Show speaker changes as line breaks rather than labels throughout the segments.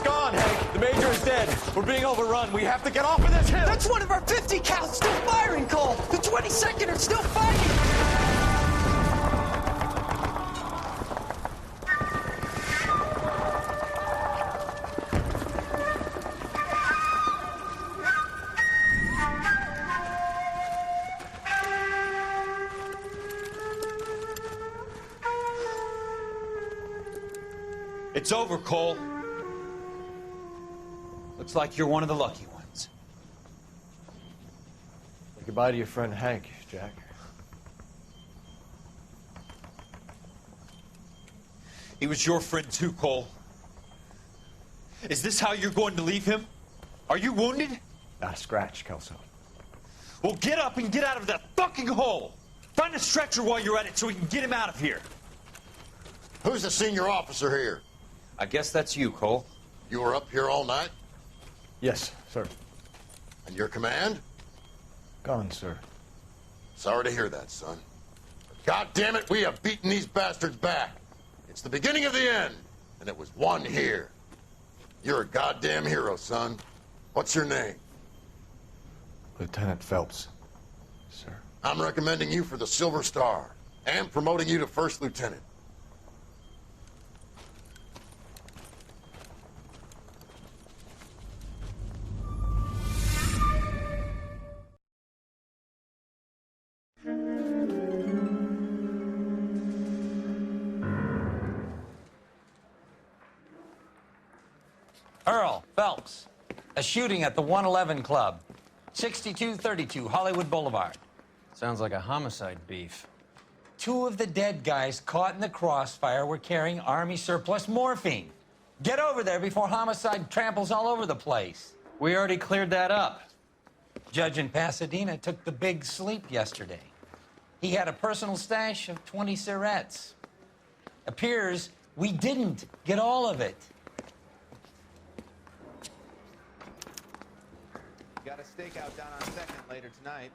gone, Hank. The Major is dead. We're being overrun. We have to get off of this hill.
That's one of our 50 cows still firing, Cole. The 22nd are still fighting.
It's over, Cole. Looks like you're one of the lucky ones.
Say goodbye to your friend Hank, Jack.
He was your friend too, Cole. Is this how you're going to leave him? Are you wounded?
Not a scratch, Kelso.
Well, get up and get out of that fucking hole. Find a stretcher while you're at it so we can get him out of here.
Who's the senior officer here?
I guess that's you, Cole.
You were up here all night?
Yes, sir.
And your command?
Gone, sir.
Sorry to hear that, son. But God damn it, we have beaten these bastards back. It's the beginning of the end, and it was one here. You're a goddamn hero, son. What's your name?
Lieutenant Phelps, sir.
I'm recommending you for the Silver Star and promoting you to First Lieutenant.
Earl Phelps, a shooting at the 111 Club, 6232 Hollywood Boulevard.
Sounds like a homicide beef.
Two of the dead guys caught in the crossfire were carrying Army surplus morphine. Get over there before homicide tramples all over the place.
We already cleared that up.
Judge in Pasadena took the big sleep yesterday. He had a personal stash of 20 cigarettes. Appears we didn't get all of it.
Got a stakeout down on 2nd later tonight.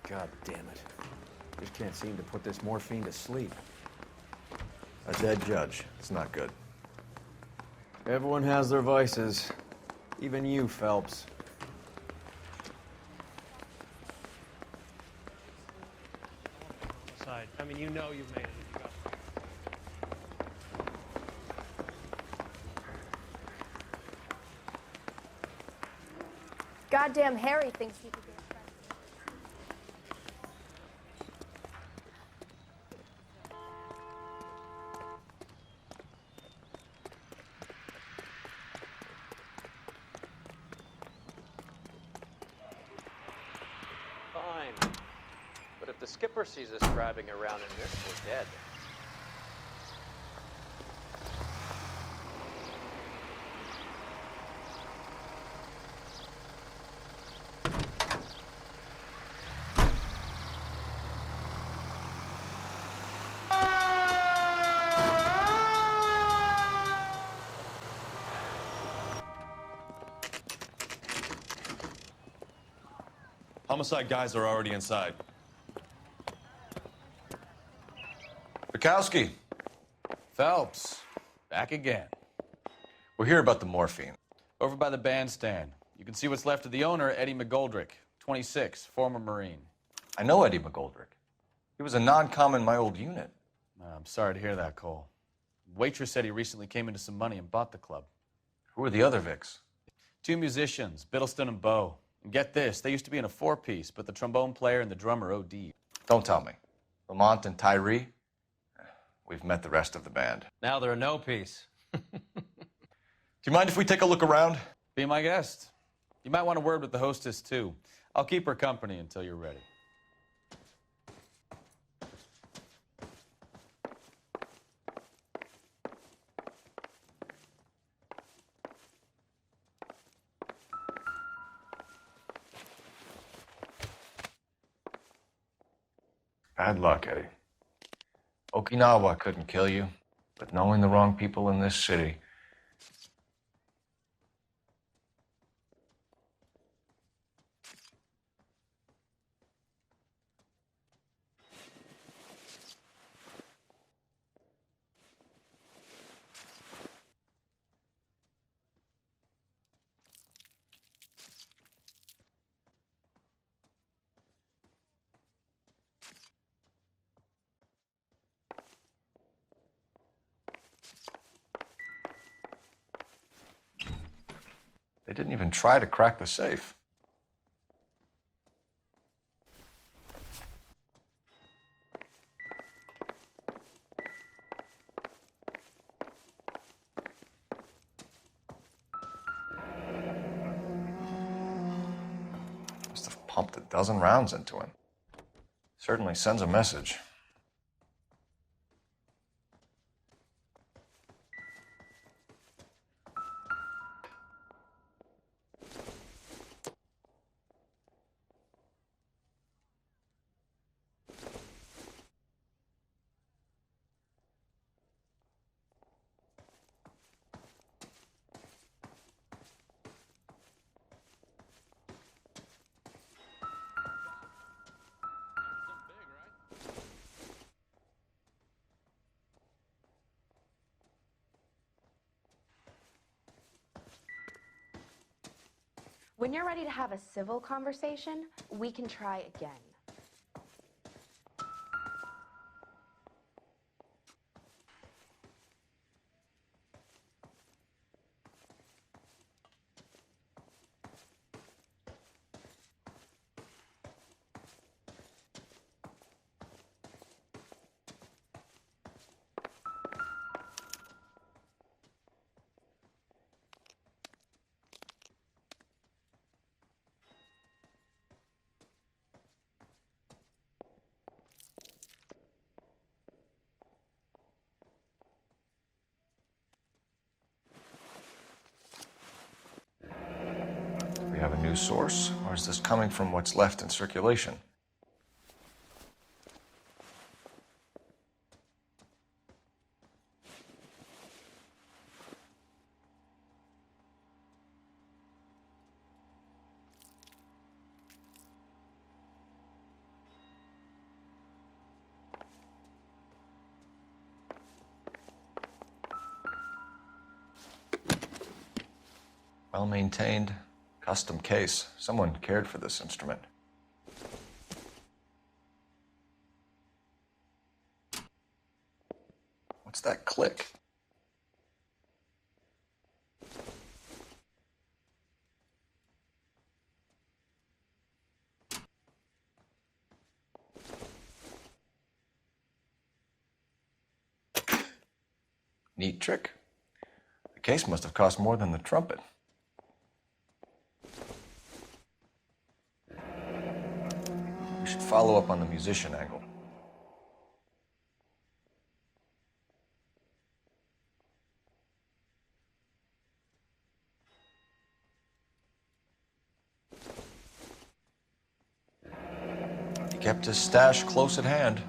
God damn it. Just can't seem to put this morphine to sleep.
A dead judge. It's not good.
Everyone has their vices. Even you, Phelps.
I mean, you know you've made it. You got it.
Goddamn Harry thinks he could be a
Fine. But if the skipper sees us driving around in this, we're dead.
Homicide guys are already inside.
Bukowski,
Phelps, back again.
we're here about the morphine.
Over by the bandstand. You can see what's left of the owner, Eddie McGoldrick, 26, former Marine.
I know Eddie McGoldrick. He was a non-com in my old unit.
I'm sorry to hear that, Cole. Waitress said he recently came into some money and bought the club.
Who are the other Vics?
Two musicians, Biddleston and Bowe. And get this, they used to be in a four-piece, but the trombone player and the drummer OD'd.
Don't tell me. Lamont and Tyree? We've met the rest of the band.
Now they're a no-piece.
Do you mind if we take a look around?
Be my guest. You might want a word with the hostess, too. I'll keep her company until you're ready.
Bad luck, Eddie. Okinawa couldn't kill you, but knowing the wrong people in this city. They didn't even try to crack the safe. Must have pumped a dozen rounds into him. Certainly sends a message.
When you're ready to have a civil conversation, we can try again.
We have a new source, or is this coming from what's left in circulation? Well-maintained, custom case. Someone cared for this instrument. What's that click? Neat trick. The case must have cost more than the trumpet. We should follow up on the musician angle. He kept his stash close at hand.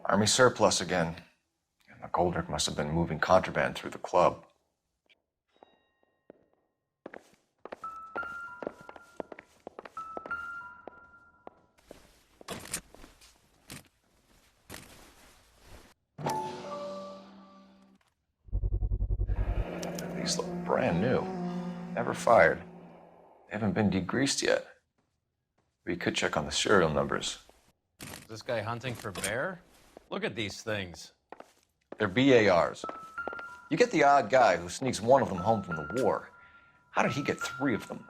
Army surplus again. McGoldrick must have been moving contraband through the club. These look brand new. Never fired. They haven't been degreased yet. We could check on the serial numbers.
Is this guy hunting for bear? Look at these things.
They're BARs. You get the odd guy who sneaks one of them home from the war. How did he get 3 of them?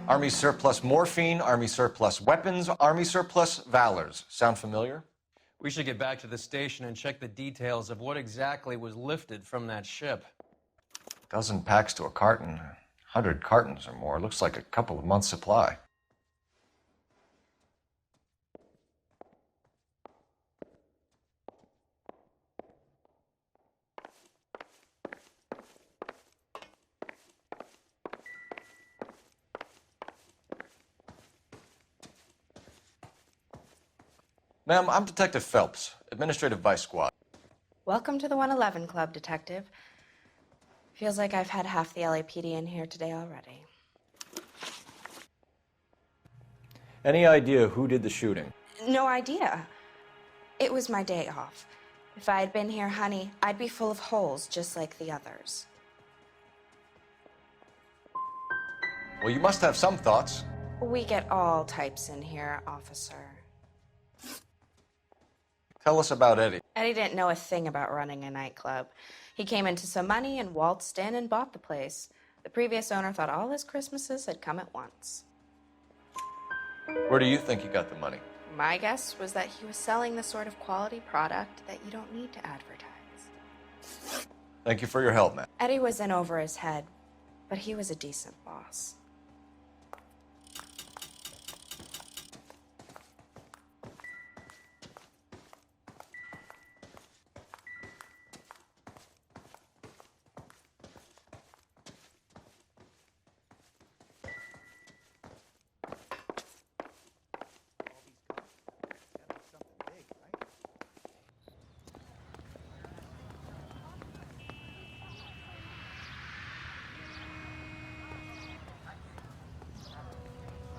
Army surplus morphine, Army surplus weapons, Army surplus valors. Sound familiar?
We should get back to the station and check the details of what exactly was lifted from that ship.
A dozen packs to a carton, 100 cartons or more. Looks like a couple of months' supply. Ma'am, I'm Detective Phelps, Administrative Vice Squad.
Welcome to the 111 Club, Detective. Feels like I've had half the LAPD in here today already.
Any idea who did the shooting?
No idea. It was my day off. If I had been here, honey, I'd be full of holes just like the others.
Well, you must have some thoughts.
We get all types in here, officer.
Tell us about Eddie.
Eddie didn't know a thing about running a nightclub. He came into some money and waltzed in and bought the place. The previous owner thought all his Christmases had come at once.
Where do you think he got the money?
My guess was that he was selling the sort of quality product that you don't need to advertise.
Thank you for your help, ma'am.
Eddie was in over his head, but he was a decent boss.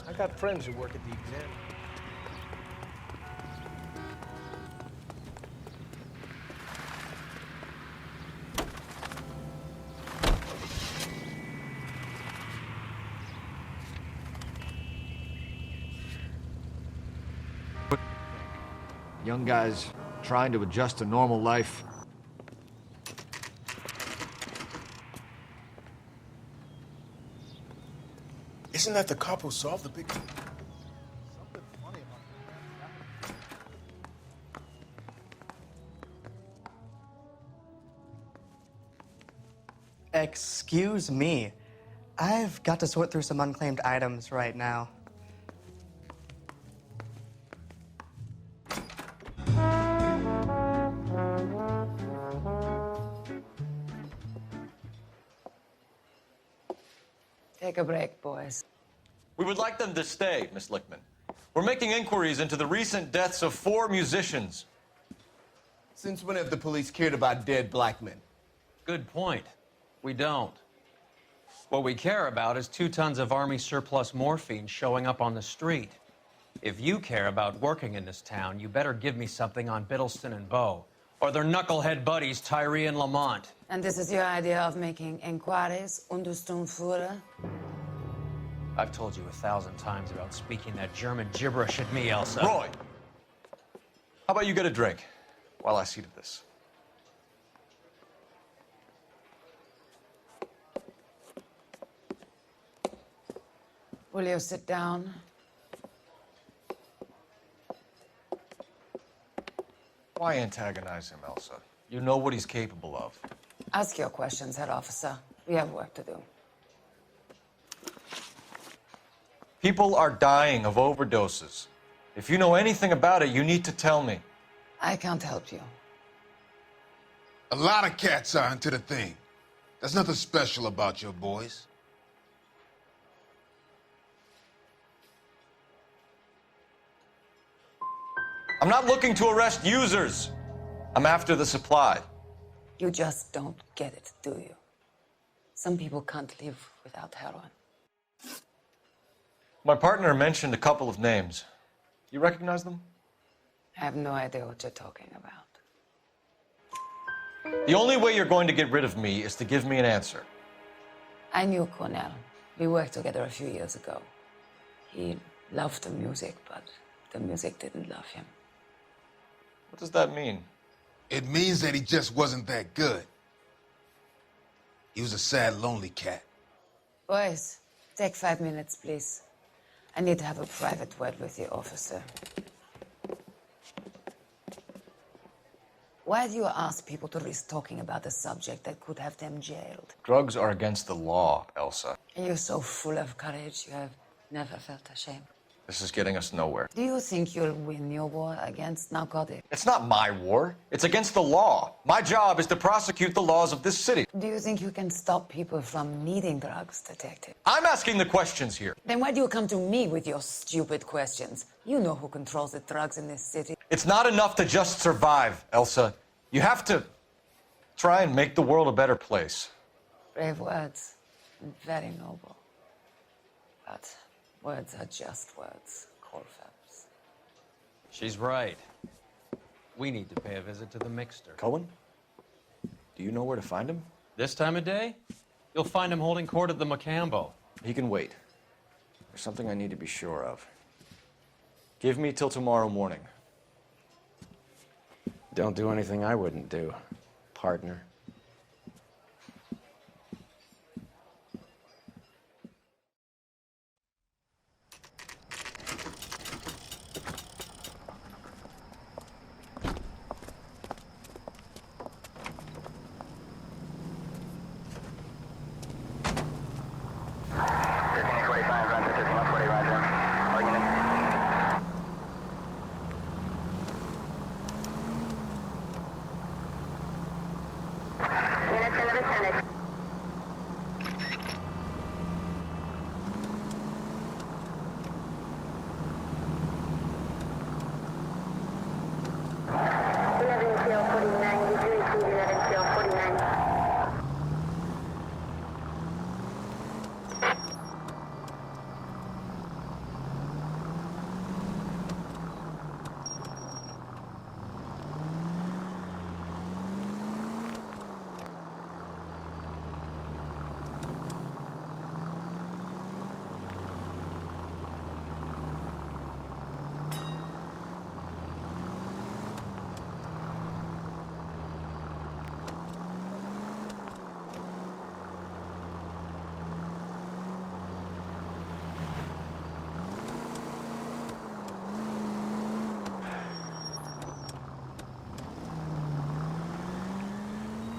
I got friends who work at the exam.
Young guys trying to adjust to normal life.
Isn't that the cop who solved the big...
Excuse me. I've got to sort through some unclaimed items right now.
Take a break, boys.
We would like them to stay, Miss Lickman. We're making inquiries into the recent deaths of 4 musicians.
Since when have the police cared about dead black men?
Good point. We don't. What we care about is 2 tons of Army surplus morphine showing up on the street. If you care about working in this town, you better give me something on Biddleston and Bow, or their knucklehead buddies, Tyree and Lamont.
And this is your idea of making inquiries, Untersturmführer?
I've told you 1,000 times about speaking that German gibberish at me, Elsa.
Roy! How about you get a drink while I see to this?
Will you sit down?
Why antagonize him, Elsa? You know what he's capable of.
Ask your questions, head officer. We have work to do.
People are dying of overdoses. If you know anything about it, you need to tell me.
I can't help you.
A lot of cats are into the thing. There's nothing special about your boys.
I'm not looking to arrest users. I'm after the supply.
You just don't get it, do you? Some people can't live without heroin.
My partner mentioned a couple of names. You recognize them?
I have no idea what you're talking about.
The only way you're going to get rid of me is to give me an answer.
I knew Cornell. We worked together a few years ago. He loved the music, but the music didn't love him.
What does that mean?
It means that he just wasn't that good. He was a sad, lonely cat.
Boys, take 5 minutes, please. I need to have a private word with the officer. Why do you ask people to risk talking about a subject that could have them jailed?
Drugs are against the law, Elsa.
You're so full of courage, you have never felt ashamed.
This is getting us nowhere.
Do you think you'll win your war against narcotics?
It's not my war. It's against the law. My job is to prosecute the laws of this city.
Do you think you can stop people from needing drugs, Detective?
I'm asking the questions here.
Then why do you come to me with your stupid questions? You know who controls the drugs in this city.
It's not enough to just survive, Elsa. You have to try and make the world a better place.
Brave words, and very noble. But words are just words, Cole Phelps.
She's right. We need to pay a visit to the Mixter.
Cohen? Do you know where to find him?
This time of day, you'll find him holding court at the Macambo.
He can wait. There's something I need to be sure of. Give me till tomorrow morning.
Don't do anything I wouldn't do, partner.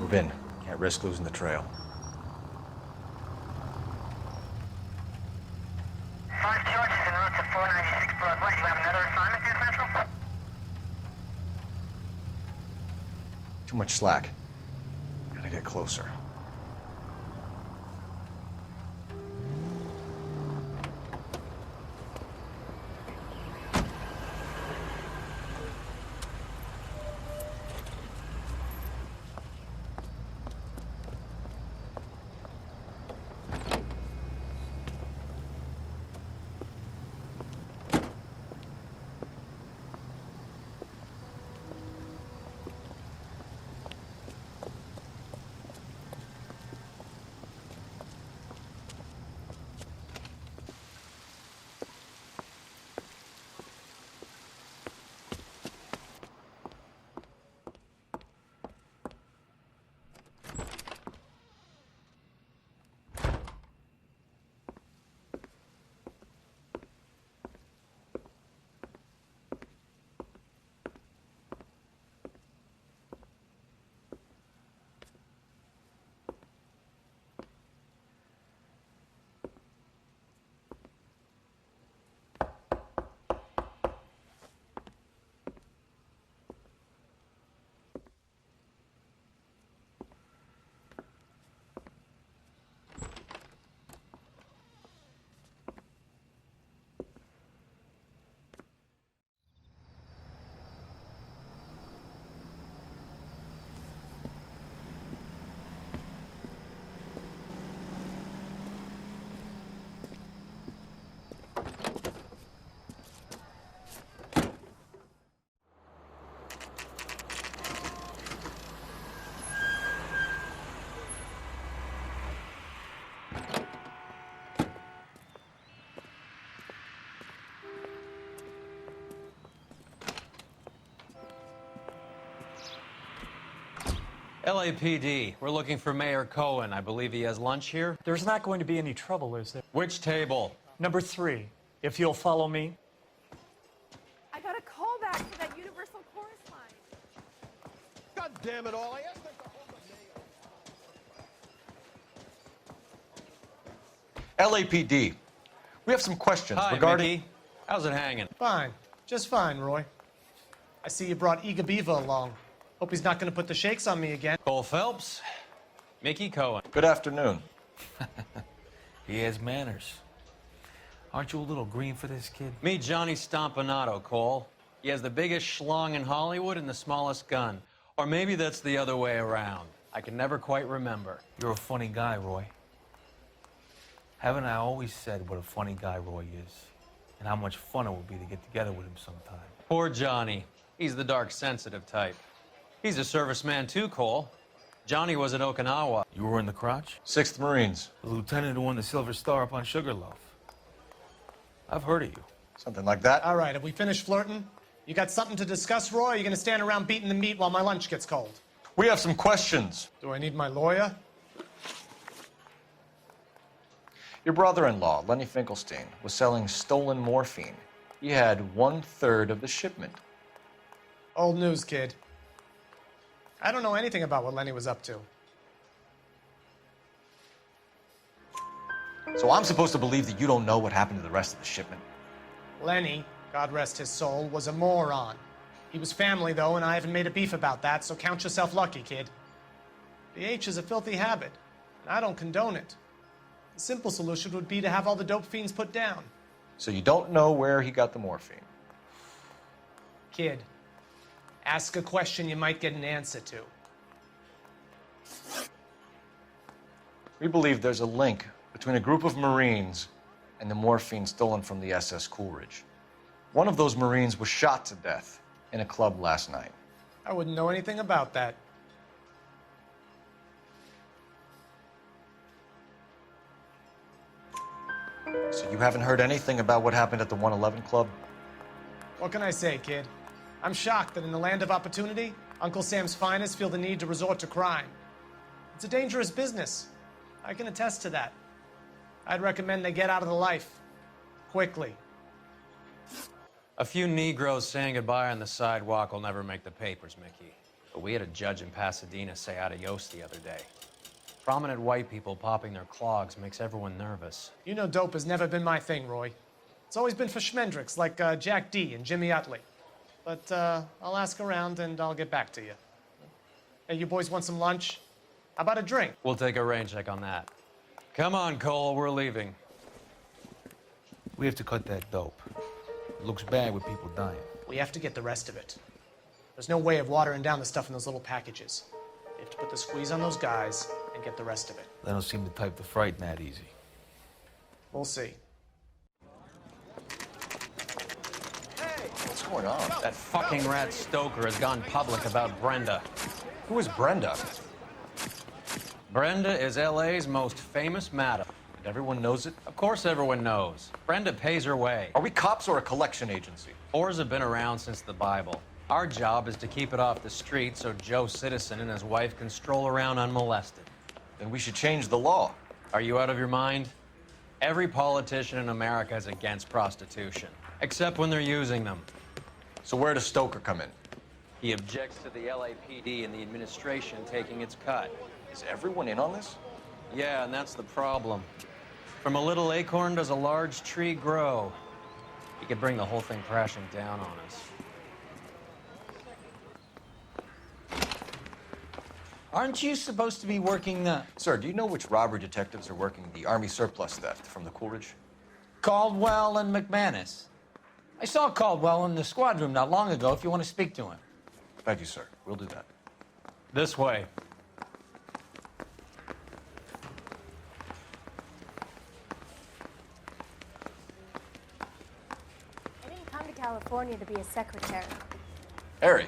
Move in. Can't risk losing the trail.
5 charges en route to 496 Broadway. You have another assignment here, Central?
Too much slack. Gotta get closer.
LAPD, we're looking for Mayor Cohen. I believe he has lunch here.
There's not going to be any trouble, is there?
Which table?
Number 3, if you'll follow me.
I got a call back for that Universal Chorus line.
God damn it all, I asked them to hold the mail.
LAPD. We have some questions
Hi,
regarding...
Mickey. How's it hanging?
Fine. Just fine, Roy. I see you brought Iga Beaver along. Hope he's not going to put the shakes on me again.
Cole Phelps, Mickey Cohen.
Good afternoon.
He has manners. Aren't you a little green for this kid?
Meet Johnny Stompanato, Cole. He has the biggest schlong in Hollywood and the smallest gun. Or maybe that's the other way around. I can never quite remember.
You're a funny guy, Roy. Haven't I always said what a funny guy Roy is? And how much fun it would be to get together with him sometime.
Poor Johnny. He's the dark, sensitive type. He's a serviceman too, Cole. Johnny was at Okinawa.
You were in the crotch?
6th Marines.
The lieutenant who won the Silver Star up on Sugarloaf. I've heard of you.
Something like that.
All right, have we finished flirting? You got something to discuss, Roy, or are you going to stand around beating the meat while my lunch gets cold?
We have some questions.
Do I need my lawyer?
Your brother-in-law, Lenny Finkelstein, was selling stolen morphine. He had 1/3 of the shipment.
Old news, kid. I don't know anything about what Lenny was up to.
So I'm supposed to believe that you don't know what happened to the rest of the shipment?
Lenny, God rest his soul, was a moron. He was family, though, and I haven't made a beef about that, so count yourself lucky, kid. The H is a filthy habit, and I don't condone it. The simple solution would be to have all the dope fiends put down.
So you don't know where he got the morphine?
Kid, ask a question you might get an answer to.
We believe there's a link between a group of Marines and the morphine stolen from the SS Coolidge. One of those Marines was shot to death in a club last night.
I wouldn't know anything about that.
So you haven't heard anything about what happened at the 111 Club?
What can I say, kid? I'm shocked that in the land of opportunity, Uncle Sam's finest feel the need to resort to crime. It's a dangerous business. I can attest to that. I'd recommend they get out of the life. Quickly.
A few Negroes saying goodbye on the sidewalk will never make the papers, Mickey. But we had a judge in Pasadena say adios the other day. Prominent white people popping their clogs makes everyone nervous.
You know dope has never been my thing, Roy. It's always been for schmendricks like Jack D. and Jimmy Utley. But I'll ask around and I'll get back to you. Hey, you boys want some lunch? How about a drink?
We'll take a rain check on that. Come on, Cole, we're leaving.
We have to cut that dope. It looks bad with people dying.
We have to get the rest of it. There's no way of watering down the stuff in those little packages. You have to put the squeeze on those guys and get the rest of it.
They don't seem the type to frighten that easy.
We'll see.
What's going on?
That fucking rat Stoker has gone public about Brenda.
Who is Brenda?
Brenda is LA's most famous madam.
And everyone knows it?
Of course everyone knows. Brenda pays her way.
Are we cops or a collection agency?
Whores have been around since the Bible. Our job is to keep it off the street so Joe Citizen and his wife can stroll around unmolested.
Then we should change the law.
Are you out of your mind? Every politician in America is against prostitution, except when they're using them.
So where does Stoker come in?
He objects to the LAPD and the administration taking its cut.
Is everyone in on this?
Yeah, and that's the problem. From a little acorn does a large tree grow. He could bring the whole thing crashing down on us.
Aren't you supposed to be working the...
Sir, do you know which robbery detectives are working the Army surplus theft from the Coolidge?
Caldwell and McManus. I saw Caldwell in the squad room not long ago if you want to speak to him.
Thank you, sir. We'll do that.
This way.
I didn't come to California to be a secretary.
Harry,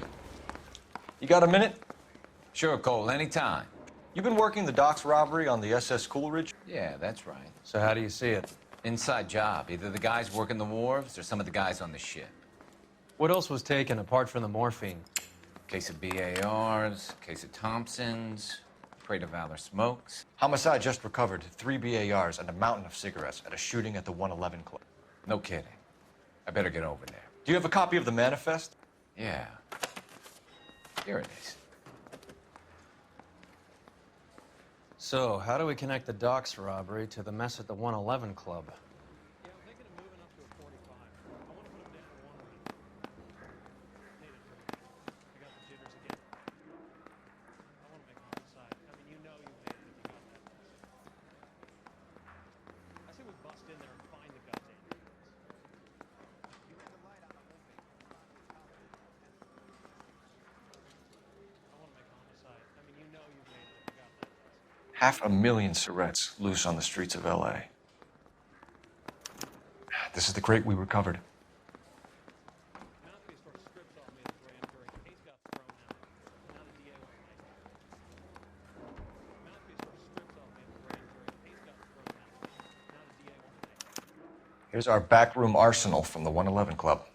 you got a minute?
Sure, Cole, anytime.
You've been working the docks robbery on the SS Coolidge?
Yeah, that's right.
So how do you see it?
Inside job. Either the guys working the wharves or some of the guys on the ship.
What else was taken apart from the morphine?
Case of BARs, case of Thompsons, crate of Valor smokes.
Homicide just recovered 3 BARs and a mountain of cigarettes at a shooting at the 111 Club.
No kidding. I better get over there.
Do you have a copy of the manifest?
Yeah. Here it is.
So, how do we connect the docks robbery to the mess at the 111 Club?
500,000 cigarettes loose on the streets of LA. This is the crate we recovered. Here's our backroom arsenal from the 111 Club.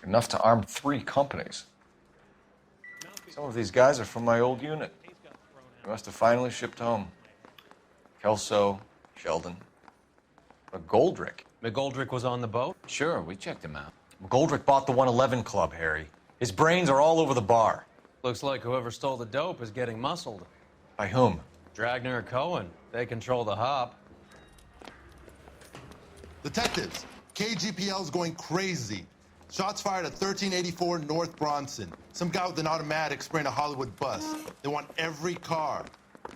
Enough to arm 3 companies. Some of these guys are from my old unit. They must have finally shipped home. Kelso, Sheldon, McGoldrick.
McGoldrick was on the boat?
Sure, we checked him out.
McGoldrick bought the 111 Club, Harry. His brains are all over the bar.
Looks like whoever stole the dope is getting muscled.
By whom?
Dragner or Cohen. They control the hop.
Detectives, KGPL's going crazy. Shots fired at 1384 North Bronson. Some guy with an automatic spraying a Hollywood bus. They want every car.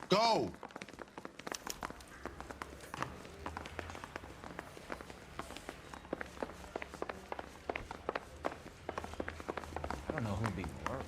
Go!
I don't know who'd be worse.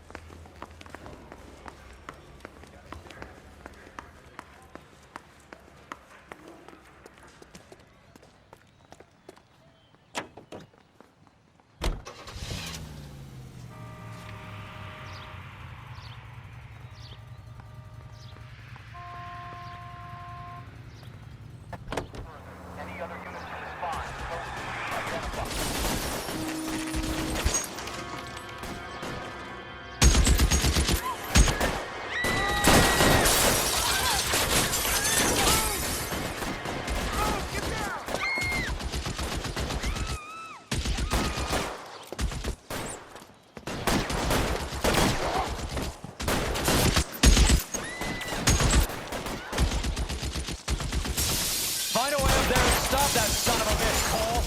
Find a way up there and stop that son of a bitch, Cole.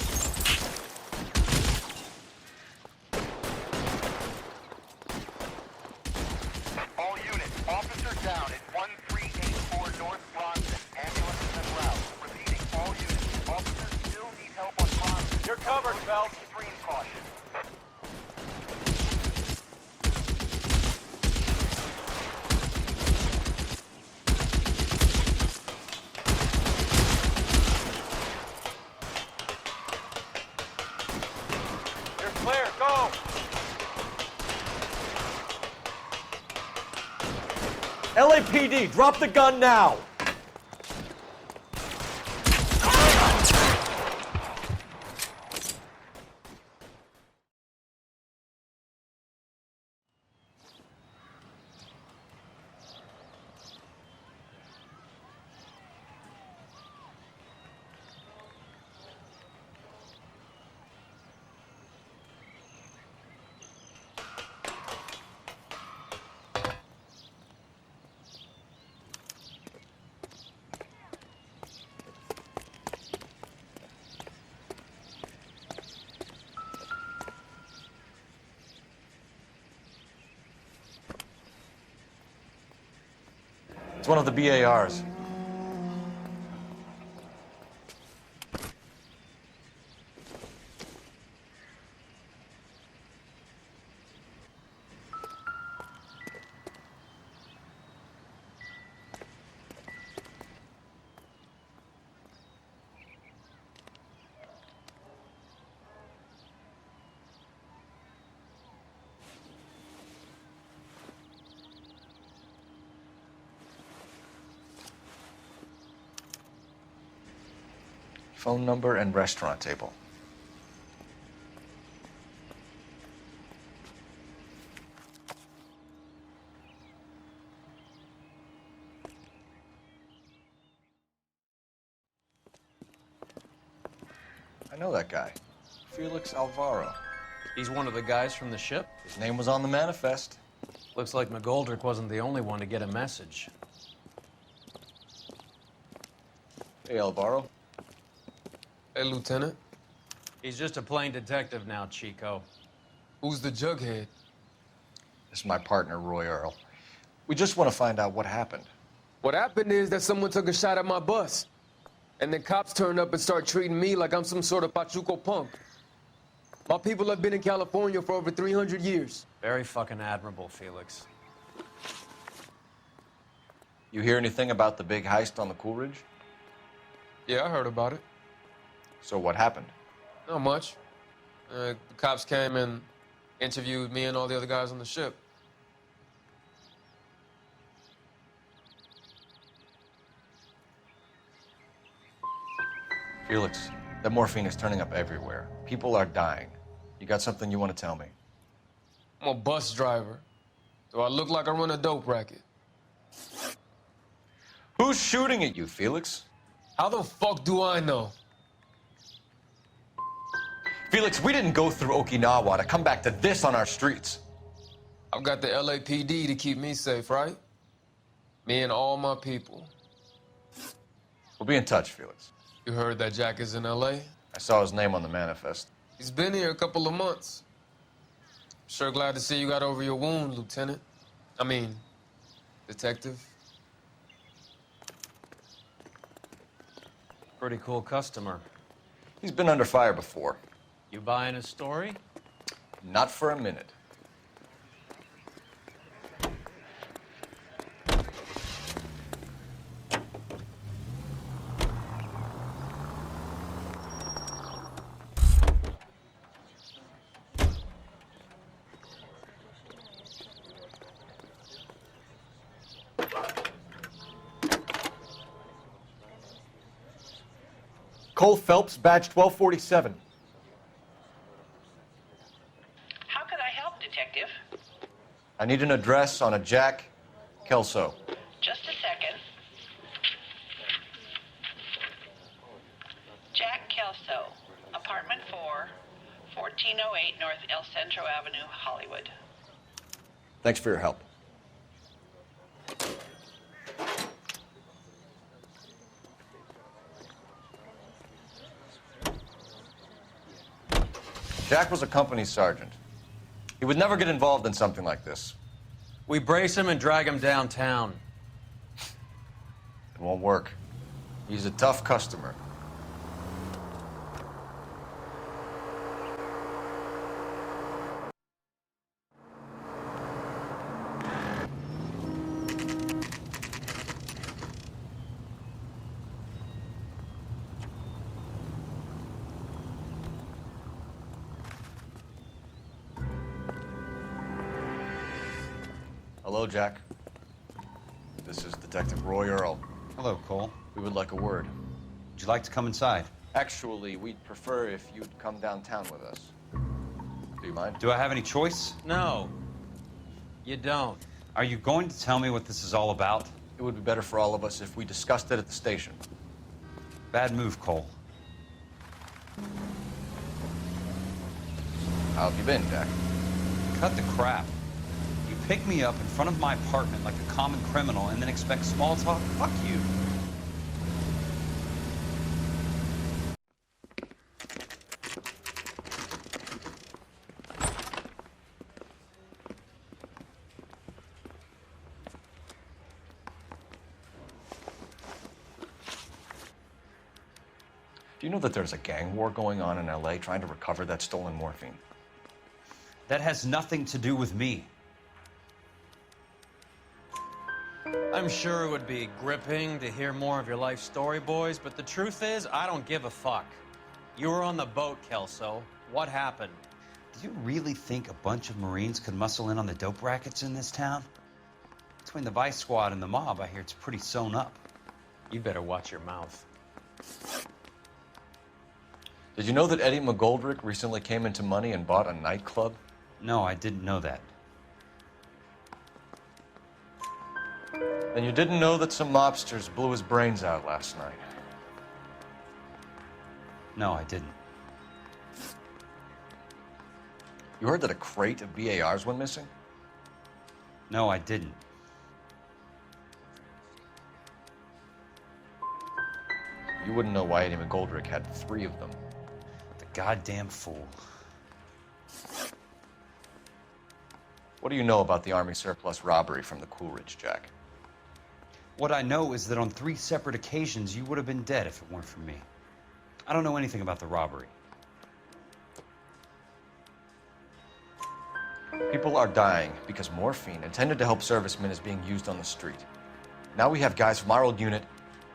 All units, officer down at 1384 North Bronson. Ambulance is en route. Repeating, all units, officers still need help on Bronson.
You're covered, Phelps.
Extreme caution.
You're clear. Go.
LAPD, drop the gun now! It's one of the BARs. Phone number and restaurant table. I know that guy. Felix Alvaro.
He's one of the guys from the ship?
His name was on the manifest.
Looks like McGoldrick wasn't the only one to get a message.
Hey, Alvaro.
Hey, Lieutenant.
He's just a plain detective now, Chico.
Who's the jughead?
This is my partner, Roy Earl. We just want to find out what happened.
What happened is that someone took a shot at my bus. And then cops turned up and start treating me like I'm some sort of Pachuco punk. My people have been in California for over 300 years.
Very fucking admirable, Felix.
You hear anything about the big heist on the Coolidge?
Yeah, I heard about it.
So what happened?
Not much. The cops came and interviewed me and all the other guys on the ship.
Felix, that morphine is turning up everywhere. People are dying. You got something you want to tell me?
I'm a bus driver. Do I look like I run a dope racket?
Who's shooting at you, Felix?
How the fuck do I know?
Felix, we didn't go through Okinawa to come back to this on our streets.
I've got the LAPD to keep me safe, right? Me and all my people.
We'll be in touch, Felix.
You heard that Jack is in LA?
I saw his name on the manifest.
He's been here a couple of months. Sure glad to see you got over your wound, Lieutenant. I mean, Detective.
Pretty cool customer.
He's been under fire before.
You buying his story?
Not for a minute. Cole Phelps, badge 1247.
How could I help, Detective?
I need an address on a Jack Kelso.
Just a second. Jack Kelso, apartment 4, 1408 North El Centro Avenue, Hollywood.
Thanks for your help. Jack was a company sergeant. He would never get involved in something like this.
We brace him and drag him downtown.
It won't work. He's a tough customer. Hello, Jack. This is Detective Roy Earl.
Hello, Cole.
We would like a word.
Would you like to come inside?
Actually, we'd prefer if you'd come downtown with us. Do you mind?
Do I have any choice?
No, you don't.
Are you going to tell me what this is all about?
It would be better for all of us if we discussed it at the station.
Bad move, Cole.
How have you been, Jack?
Cut the crap. You pick me up in front of my apartment like a common criminal and then expect small talk? Fuck you.
Do you know that there's a gang war going on in LA trying to recover that stolen morphine?
That has nothing to do with me.
I'm sure it would be gripping to hear more of your life story, boys, but the truth is, I don't give a fuck. You were on the boat, Kelso. What happened?
Do you really think a bunch of Marines could muscle in on the dope rackets in this town? Between the Vice Squad and the mob, I hear it's pretty sewn up.
You better watch your mouth.
Did you know that Eddie McGoldrick recently came into money and bought a nightclub?
No, I didn't know that.
And you didn't know that some mobsters blew his brains out last night?
No, I didn't.
You heard that a crate of BARs went missing?
No, I didn't.
You wouldn't know why Eddie McGoldrick had 3 of them.
The goddamn fool.
What do you know about the Army surplus robbery from the Coolidge, Jack?
What I know is that on 3 separate occasions, you would have been dead if it weren't for me. I don't know anything about the robbery.
People are dying because morphine intended to help servicemen is being used on the street. Now we have guys from our old unit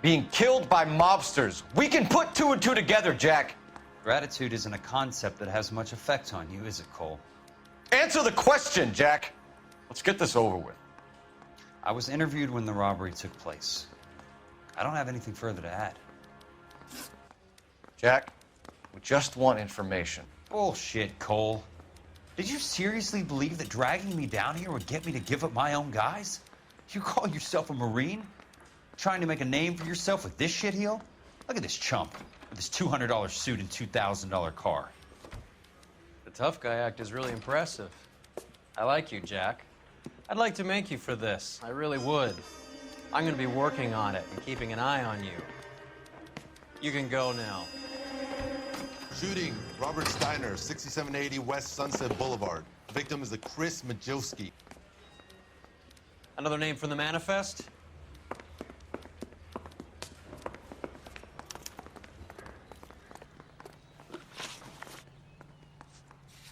being killed by mobsters. We can put two and two together, Jack.
Gratitude isn't a concept that has much effect on you, is it, Cole?
Answer the question, Jack. Let's get this over with.
I was interviewed when the robbery took place. I don't have anything further to add.
Jack, we just want information.
Bullshit, Cole. Did you seriously believe that dragging me down here would get me to give up my own guys? You call yourself a Marine? Trying to make a name for yourself with this shitheel? Look at this chump with his $200 suit and $2,000 car.
The tough guy act is really impressive. I like you, Jack. I'd like to make you for this. I really would. I'm going to be working on it and keeping an eye on you. You can go now.
Shooting, Robert Steiner, 6780 West Sunset Boulevard. The victim is a Chris Majowski.
Another name from the manifest?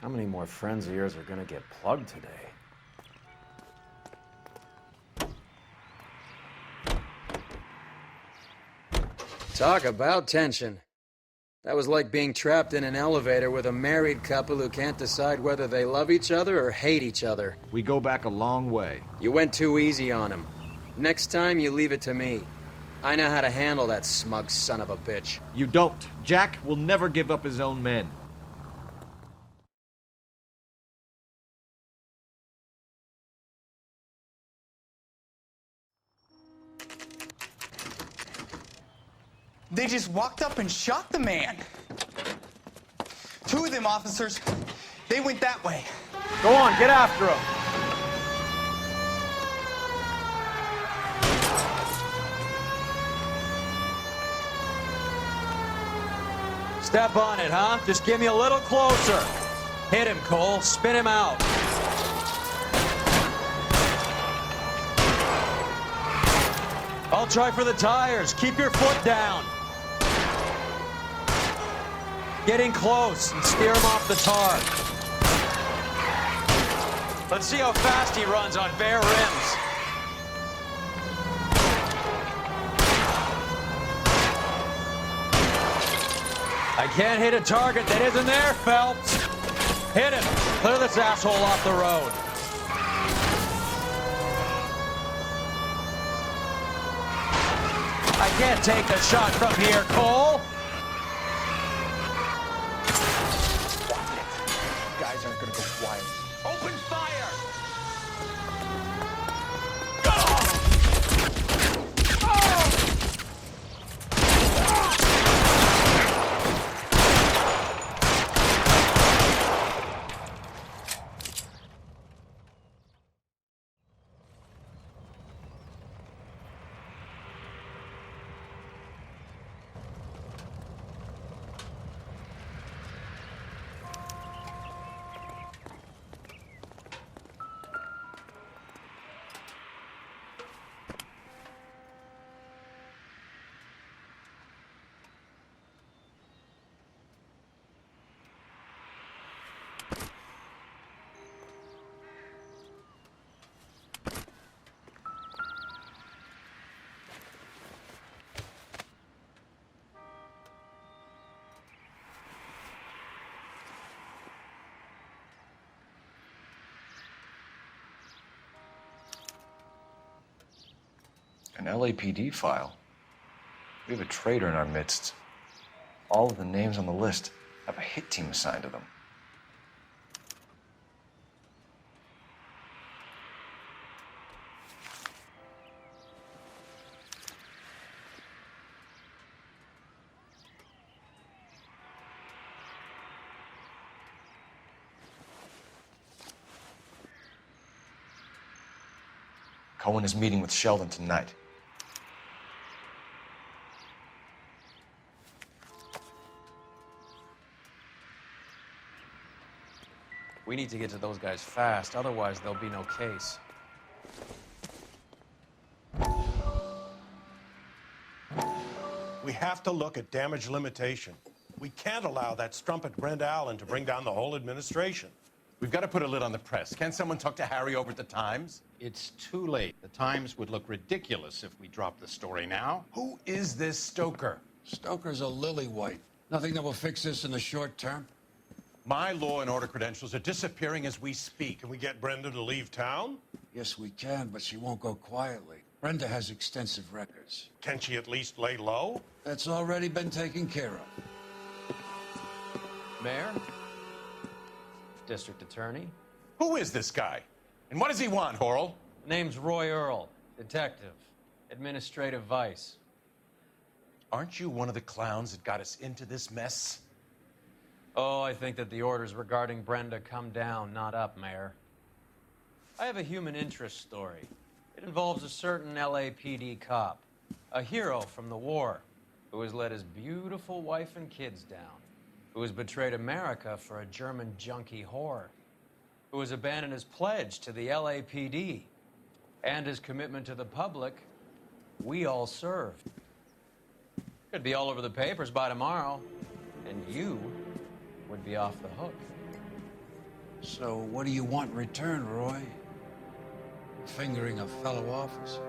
How many more friends of yours are gonna get plugged today?
Talk about tension. That was like being trapped in an elevator with a married couple who can't decide whether they love each other or hate each other.
We go back a long way.
You went too easy on him. Next time, you leave it to me. I know how to handle that smug son of a bitch.
You don't. Jack will never give up his own men.
They just walked up and shot the man. Two of them officers, they went that way.
Go on, get after him.
Step on it, huh? Just give me a little closer. Hit him, Cole. Spin him out. I'll try for the tires. Keep your foot down. Get in close and steer him off the tar. Let's see how fast he runs on bare rims. I can't hit a target that isn't there, Phelps. Hit him. Clear this asshole off the road. I can't take the shot from here, Cole.
Guys aren't gonna go quiet.
Open fire!
An LAPD file. We have a traitor in our midst. All of the names on the list have a hit team assigned to them. Cohen is meeting with Sheldon tonight.
We need to get to those guys fast, otherwise there'll be no case.
We have to look at damage limitation. We can't allow that strumpet Brent Allen to bring down the whole administration. We've got to put a lid on the press. Can someone talk to Harry over at the Times?
It's too late. The Times would look ridiculous if we dropped the story now.
Who is this Stoker?
Stoker's a lily-white. Nothing that will fix this in the short term.
My law and order credentials are disappearing as we speak. Can we get Brenda to leave town?
Yes, we can, but she won't go quietly. Brenda has extensive records.
Can she at least lay low?
That's already been taken care of.
Mayor? District Attorney?
Who is this guy? And what does he want, Horrell?
Name's Roy Earl, detective, administrative vice.
Aren't you one of the clowns that got us into this mess?
Oh, I think that the orders regarding Brenda come down, not up, Mayor. I have a human interest story. It involves a certain LAPD cop, a hero from the war, who has let his beautiful wife and kids down, who has betrayed America for a German junkie whore, who has abandoned his pledge to the LAPD and his commitment to the public we all served. Could be all over the papers by tomorrow, and you would be off the hook.
So what do you want in return, Roy? Fingering a fellow officer?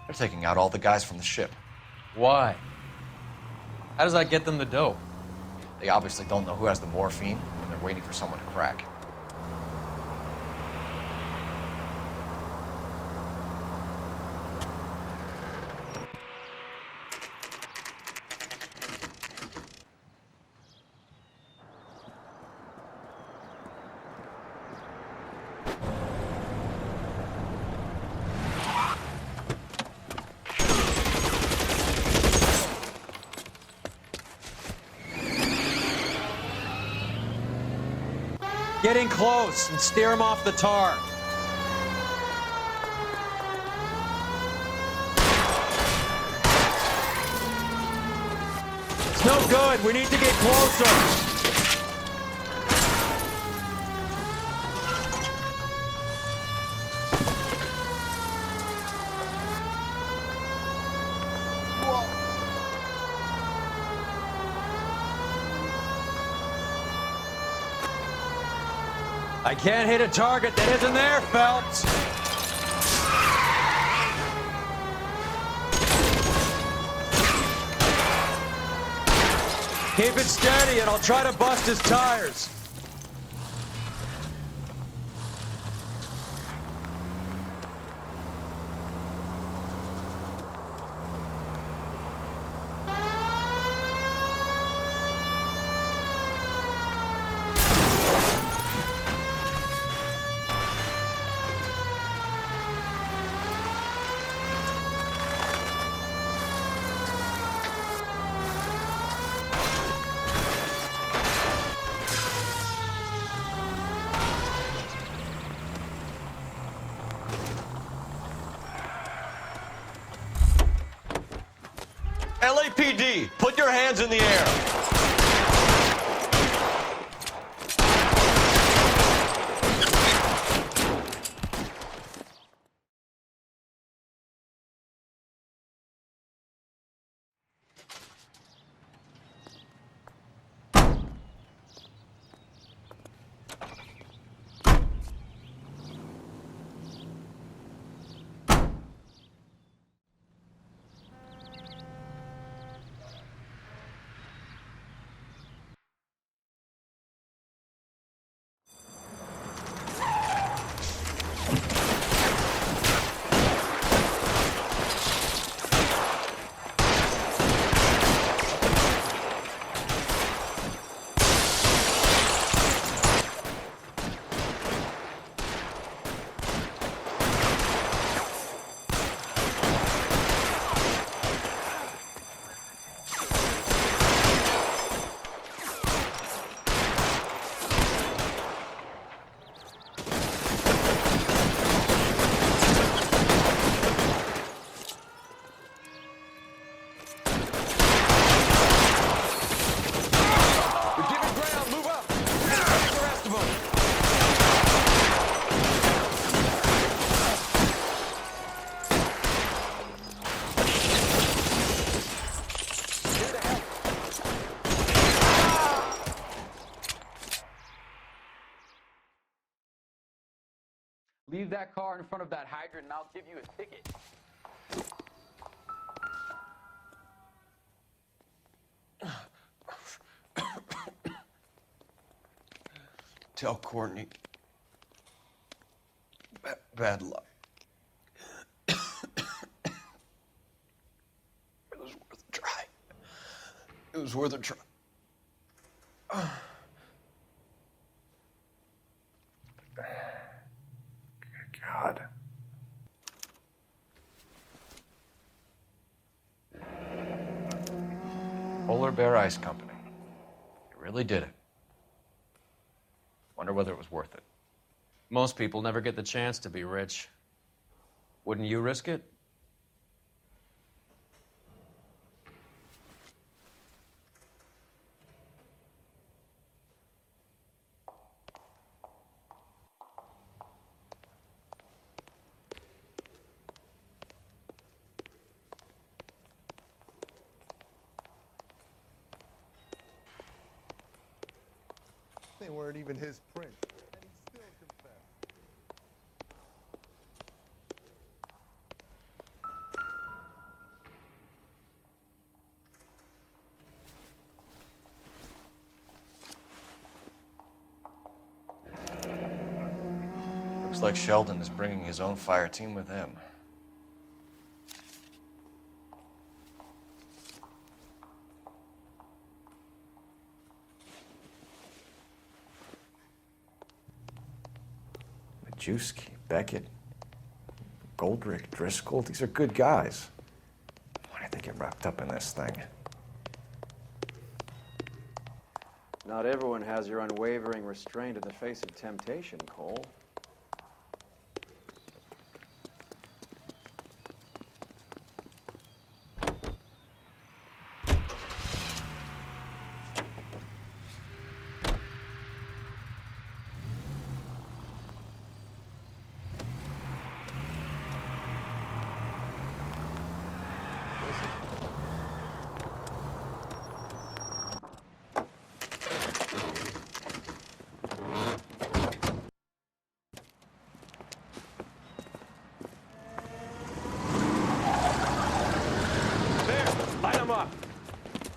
They're taking out all the guys from the ship.
Why? How does that get them the dope?
They obviously don't know who has the morphine, and they're waiting for someone to crack.
Get in close and steer him off the tar. It's no good. We need to get closer. I can't hit a target that isn't there, Phelps. Keep it steady and I'll try to bust his tires.
LAPD, put your hands in the air.
leave that car in front of that hydrant and I'll give you a ticket.
Tell Courtney. Bad luck. It was worth a try. It was worth a try.
God. Polar Bear Ice Company. You really did it. Wonder whether it was worth it.
Most people never get the chance to be rich. Wouldn't you risk it?
They weren't even his prints, and he still confessed.
Looks like Sheldon is bringing his own fire team with him. Majewski, Beckett, Goldrick, Driscoll, these are good guys. Why did they get wrapped up in this thing?
Not everyone has your unwavering restraint in the face of temptation, Cole.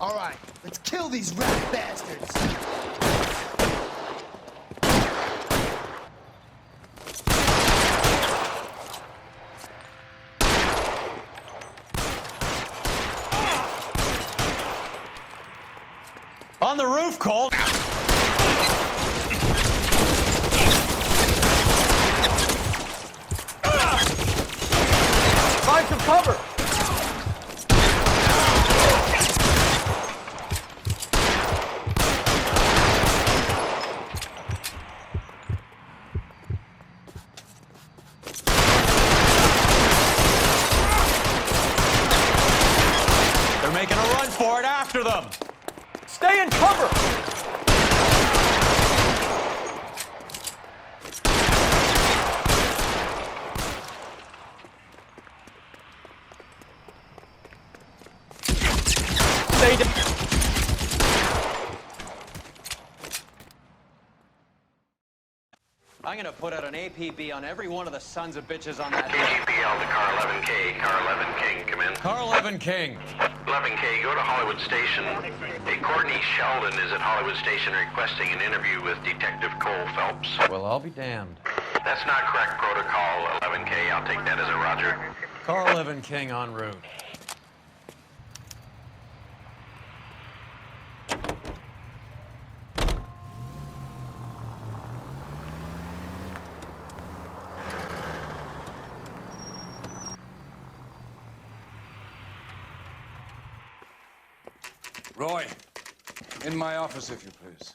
All right, let's kill these rat bastards.
On the roof, Colt!
Find some cover!
They're making a run for it after them!
Stay in cover!
Stay down! I'm gonna put out an APB on every one of the sons of bitches on that hill.
KGPL to car 11K. Car 11 King, come in.
Car 11 King.
11K, go to Hollywood Station. Hey, Courtney Sheldon is at Hollywood Station requesting an interview with Detective Cole Phelps.
Well, I'll be damned.
That's not correct protocol, 11K. I'll take that as a roger.
Car 11 King en route.
Roy, in my office, if you please.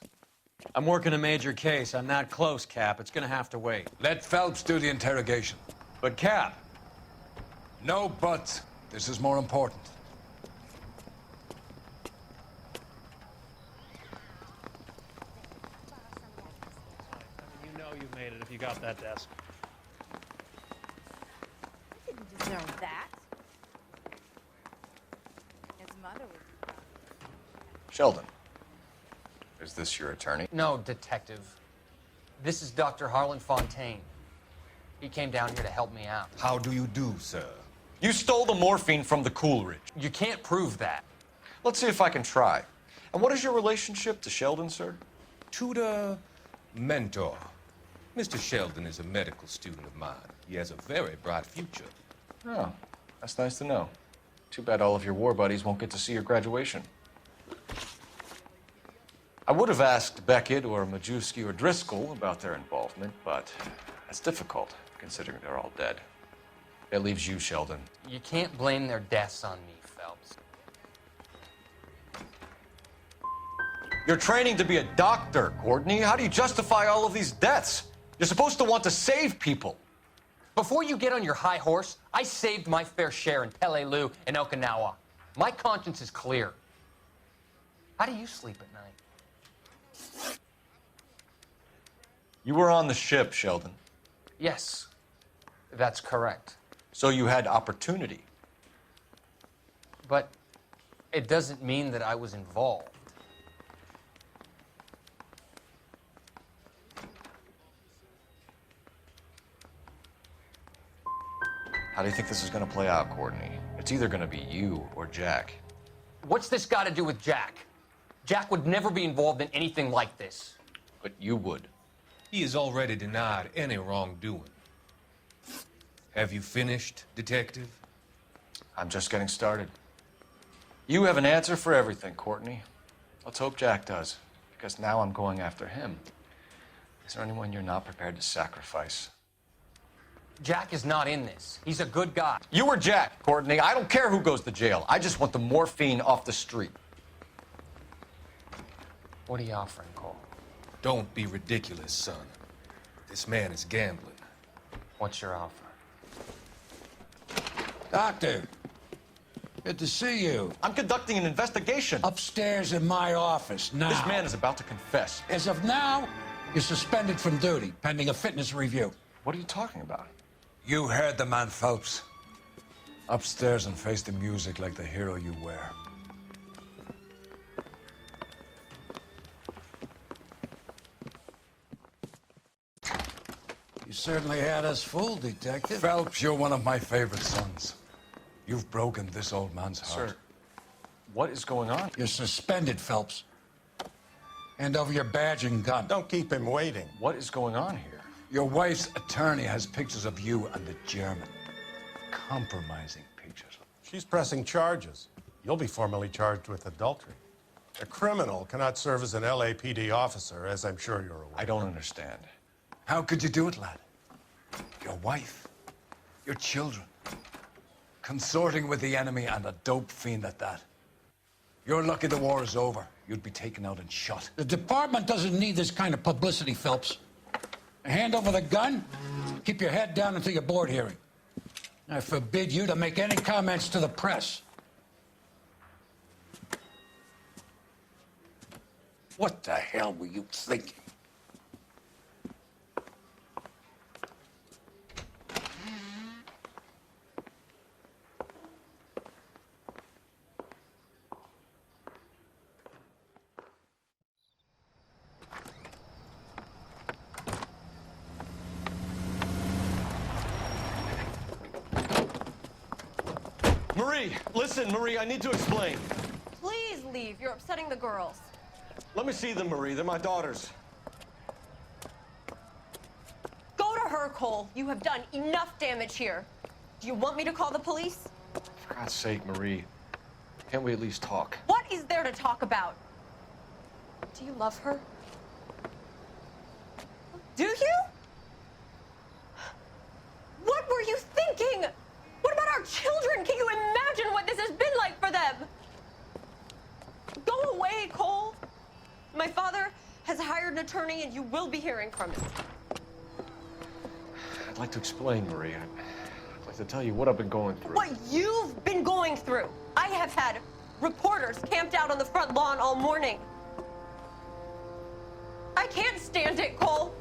I'm working a major case. I'm not close, Cap. It's gonna have to wait.
Let Phelps do the interrogation.
But, Cap.
No buts. This is more important.
You know you made it if you got that desk.
He didn't deserve that. His mother was.
Sheldon, is this your attorney?
No, Detective. This is Dr. Harlan Fontaine.
He came down here to help me out.
How do you do, sir?
You stole the morphine from the Coolidge.
You can't prove that.
Let's see if I can try. And what is your relationship to Sheldon, sir?
Tutor, mentor. Mr. Sheldon is a medical student of mine. He has a very bright future.
Oh, that's nice to know. Too bad all of your war buddies won't get to see your graduation. I would have asked Beckett or Majewski or Driscoll about their involvement, but that's difficult, considering they're all dead. That leaves you, Sheldon.
You can't blame their deaths on me, Phelps.
You're training to be a doctor, Courtney. How do you justify all of these deaths? You're supposed to want to save people.
Before you get on your high horse, I saved my fair share in Peleliu and Okinawa. My conscience is clear. How do you sleep at night?
You were on the ship, Sheldon.
Yes, that's correct.
So you had opportunity.
But it doesn't mean that I was involved.
How do you think this is going to play out, Courtney? It's either going to be you or Jack.
What's this got to do with Jack? Jack would never be involved in anything like this.
But you would.
He has already denied any wrongdoing. Have you finished, Detective?
I'm just getting started. You have an answer for everything, Courtney. Let's hope Jack does, because now I'm going after him. Is there anyone you're not prepared to sacrifice?
Jack is not in this. He's a good guy.
You or Jack, Courtney. I don't care who goes to jail. I just want the morphine off the street.
What are you offering, Cole?
Don't be ridiculous, son. This man is gambling.
What's your offer?
Doctor, good to see you.
I'm conducting an investigation.
Upstairs in my office now.
This man is about to confess.
As of now, you're suspended from duty, pending a fitness review.
What are you talking about?
You heard the man, Phelps. Upstairs and face the music like the hero you were. You certainly had us fooled, Detective. Phelps, you're one of my favorite sons. You've broken this old man's heart.
Sir, what is going on?
You're suspended, Phelps. Hand over your badge and gun.
Don't keep him waiting.
What is going on here?
Your wife's attorney has pictures of you and the German. Compromising pictures.
She's pressing charges. You'll be formally charged with adultery. A criminal cannot serve as an LAPD officer, as I'm sure you're aware.
I don't understand.
How could you do it, lad? Your wife, your children, consorting with the enemy and a dope fiend at that. You're lucky the war is over. You'd be taken out and shot. The department doesn't need this kind of publicity, Phelps. Hand over the gun, keep your head down until your board hearing. I forbid you to make any comments to the press. What the hell were you thinking?
Marie, listen, Marie, I need to explain.
Please leave. You're upsetting the girls.
Let me see them, Marie. They're my daughters.
Go to her, Cole. You have done enough damage here. Do you want me to call the police?
For God's sake, Marie. Can't we at least talk?
What is there to talk about? Do you love her? Do you? What were you thinking? What about our children? Can you imagine what this has been like for them? Go away, Cole. My father has hired an attorney, and you will be hearing from him.
I'd like to explain, Marie. I'd like to tell you what I've been going through.
What you've been going through. I have had reporters camped out on the front lawn all morning. I can't stand it, Cole.